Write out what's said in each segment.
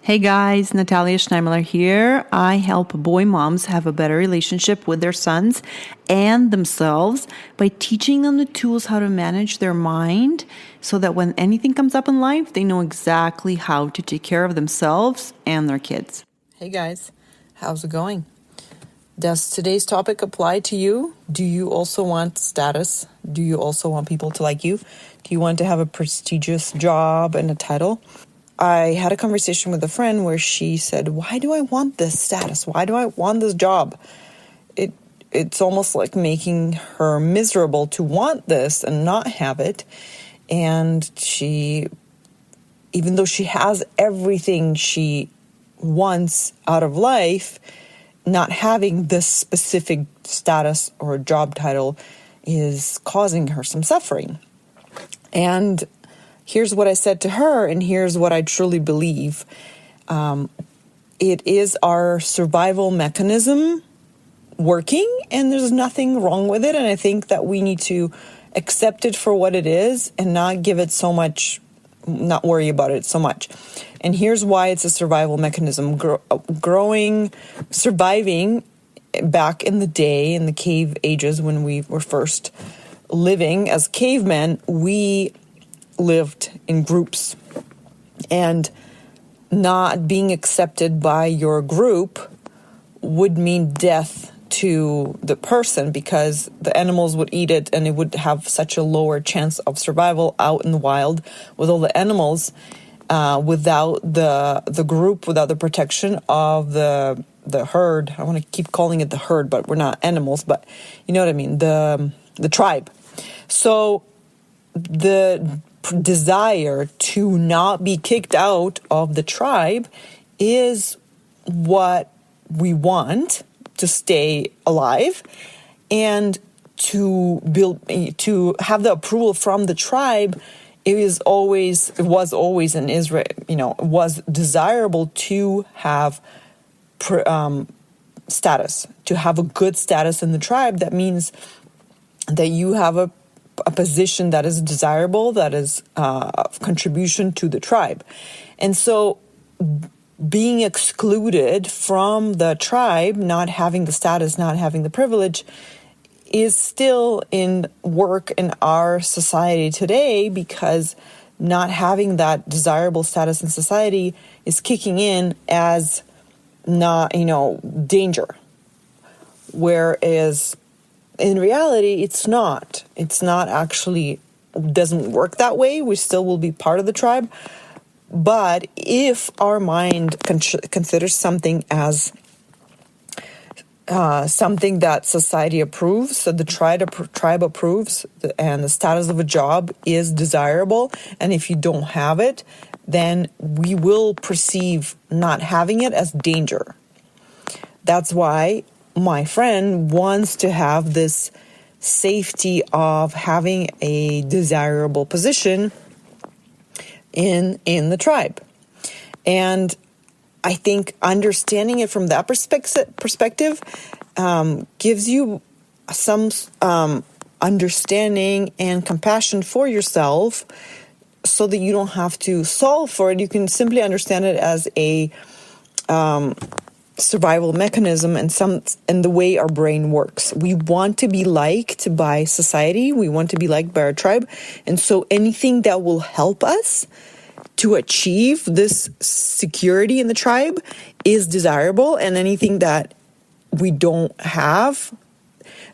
Hey guys, Natalia Schneimler here. I help boy moms have a better relationship with their sons and themselves by teaching them the tools how to manage their mind so that when anything comes up in life, they know exactly how to take care of themselves and their kids. Hey guys, how's it going? Does today's topic apply to you? Do you also want status? Do you also want people to like you? Do you want to have a prestigious job and a title? I had a conversation with a friend where she said, why do I want this status? Why do I want this job? It's almost like making her miserable to want this and not have it. And she, even though she has everything she wants out of life, not having this specific status or job title is causing her some suffering. And here's what I said to her, and here's what I truly believe. It is our survival mechanism working, and there's nothing wrong with it. And I think that we need to accept it for what it is and not give it so much, not worry about it so much. And here's why it's a survival mechanism. Surviving back in the day, in the cave ages when we were first living as cavemen, we lived in groups, and not being accepted by your group would mean death to the person, because the animals would eat it and it would have such a lower chance of survival out in the wild with all the animals, without the group, without the protection of the herd. I want to keep calling it the herd, but we're not animals, but you know what I mean, the tribe. So the desire to not be kicked out of the tribe is what we want to stay alive, and to have the approval from the tribe. It was always in Israel, it was desirable to have status, to have a good status in the tribe. That means that you have a position that is desirable, that is of contribution to the tribe. And so being excluded from the tribe, not having the status, not having the privilege, is still in work in our society today, because not having that desirable status in society is kicking in as not, danger. Whereas in reality, it's not actually, doesn't work that way. We still will be part of the tribe. But if our mind considers something as something that society approves, so the tribe approves, and the status of a job is desirable, and if you don't have it, then we will perceive not having it as danger. That's why my friend wants to have this safety of having a desirable position in the tribe. And I think understanding it from that perspective gives you some understanding and compassion for yourself, so that you don't have to solve for it. You can simply understand it as a survival mechanism and the way our brain works. We want to be liked by society. We want to be liked by our tribe. And so anything that will help us to achieve this security in the tribe is desirable, and anything that we don't have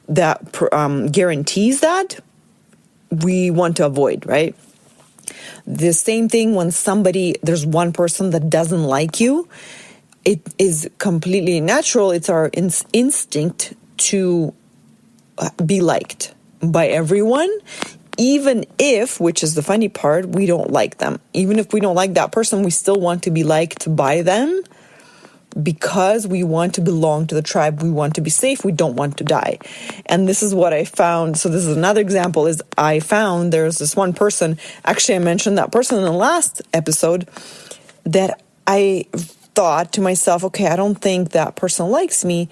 that guarantees that, we want to avoid, right? The same thing when there's one person that doesn't like you. It is completely natural. It's our instinct to be liked by everyone, even if, which is the funny part, we don't like them. Even if we don't like that person, we still want to be liked by them, because we want to belong to the tribe. We want to be safe. We don't want to die. And this is what I found. So this is another example, is I found there's this one person, actually I mentioned that person in the last episode, that I thought to myself, okay, I don't think that person likes me.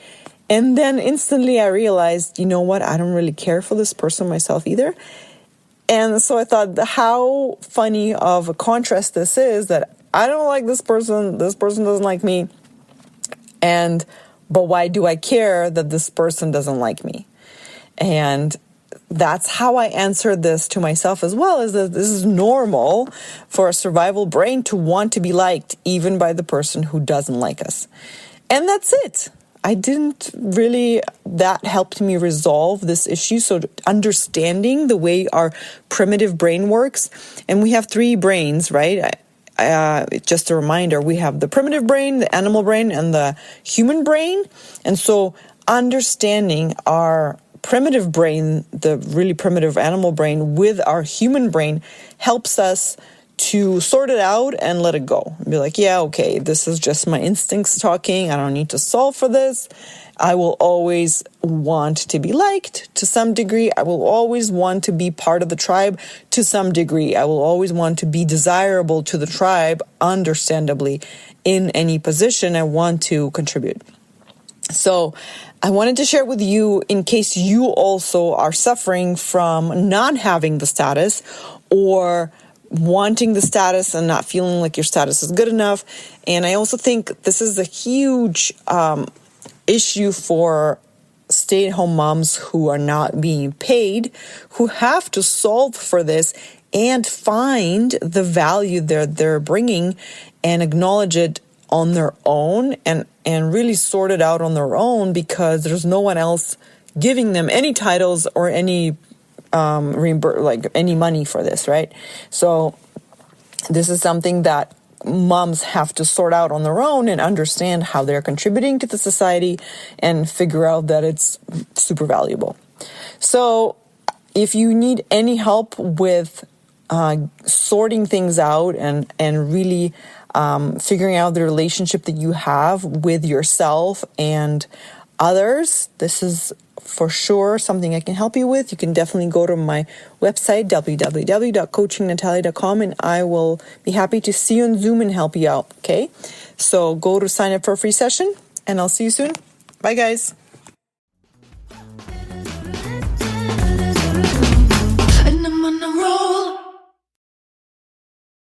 And then instantly I realized, you know what? I don't really care for this person myself either. And so I thought, how funny of a contrast this is, that I don't like this person doesn't like me, but why do I care that this person doesn't like me? And that's how I answer this to myself as well, is that this is normal for a survival brain to want to be liked even by the person who doesn't like us. And that's it. That helped me resolve this issue. So understanding the way our primitive brain works, and we have 3 brains, right? Just a reminder, we have the primitive brain, the animal brain, and the human brain. And so understanding our primitive brain, the really primitive animal brain, with our human brain helps us to sort it out and let it go. Be like, yeah, okay, this is just my instincts talking. I don't need to solve for this. I will always want to be liked to some degree. I will always want to be part of the tribe to some degree. I will always want to be desirable to the tribe, understandably. In any position, I want to contribute. So I wanted to share with you, in case you also are suffering from not having the status or wanting the status and not feeling like your status is good enough. And I also think this is a huge issue for stay-at-home moms who are not being paid, who have to solve for this and find the value they're bringing and acknowledge it on their own and really sort it out on their own, because there's no one else giving them any titles or any any money for this, right? So this is something that moms have to sort out on their own and understand how they're contributing to the society and figure out that it's super valuable. So if you need any help with sorting things out and really figuring out the relationship that you have with yourself and others, this is for sure something I can help you with. You can definitely go to my website, www.coachingnatalia.com, and I will be happy to see you on Zoom and help you out, okay? So go to sign up for a free session, and I'll see you soon. Bye, guys. And I'm on a roll.